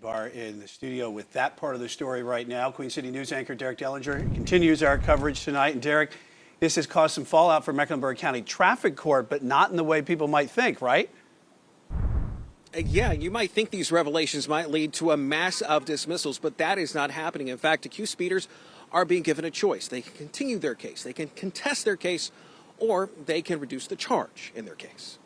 are in the studio with that part of the story right now. Queen City News anchor Derek Dellinger continues our coverage tonight. And Derek, this has caused some fallout for Mecklenburg County Traffic Court, but not in the way people might think, right? Yeah, you might think these revelations might lead to a mass of dismissals, but that is not happening. In fact, accused speeders are being given a choice. They can continue their case, they can contest their case, or they can reduce the charge in their case.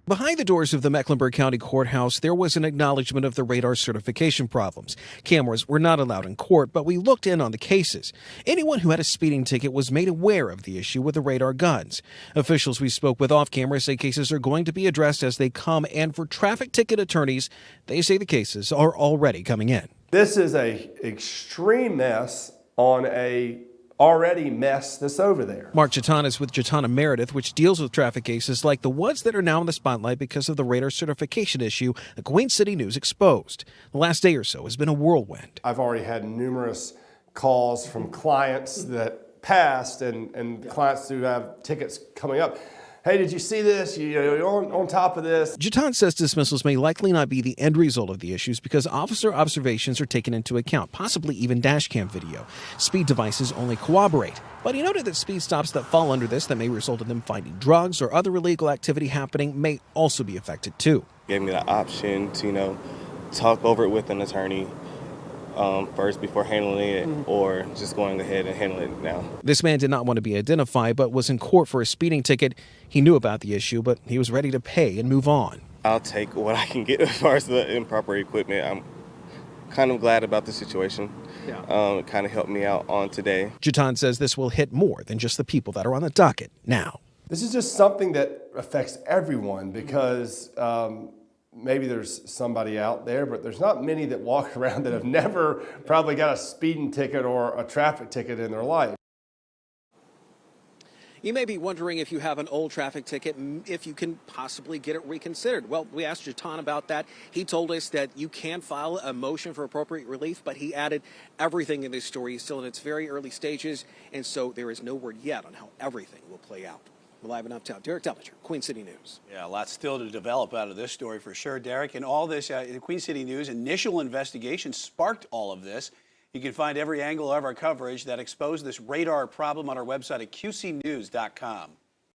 Behind the doors of the Mecklenburg County Courthouse, there was an acknowledgement of the radar certification problems. Cameras were not allowed in court, but we looked in on the cases. Anyone who had a speeding ticket was made aware of the issue with the radar guns. Officials we spoke with off camera say cases are going to be addressed as they come, and for traffic ticket attorneys, they say the cases are already coming in. This is a extreme mess on a already mess that's over there. Mark Jatan is with Jatan Meredith, which deals with traffic cases like the ones that are now in the spotlight because of the radar certification issue the Queen City News exposed. The last day or so has been a whirlwind. I've already had numerous calls from clients that passed and clients who have tickets coming up. Hey, did you see this? You're on top of this. Jatan says dismissals may likely not be the end result of the issues because officer observations are taken into account, possibly even dashcam video. Speed devices only corroborate. But he noted that speed stops that fall under this that may result in them finding drugs or other illegal activity happening may also be affected too. Gave me the option to, talk over it with an attorney first before handling it, or just going ahead and handling it now. This man did not want to be identified, but was in court for a speeding ticket. He knew about the issue, but he was ready to pay and move on. I'll take what I can get as far as the improper equipment. I'm kind of glad about the situation. It kind of helped me out on today. Jatan says this will hit more than just the people that are on the docket now. This is just something that affects everyone because maybe there's somebody out there, but there's not many that walk around that have never probably got a speeding ticket or a traffic ticket in their life. You may be wondering if you have an old traffic ticket, if you can possibly get it reconsidered. Well, we asked Jatan about that. He told us that you can file a motion for appropriate relief, but he added everything in this story is still in its very early stages, and so there is no word yet on how everything will play out. We're live in Uptown. Derek Dellinger, Queen City News. Yeah, a lot still to develop out of this story for sure, Derek. And all this, the Queen City News initial investigation sparked all of this. You can find every angle of our coverage that exposed this radar problem on our website at qcnews.com.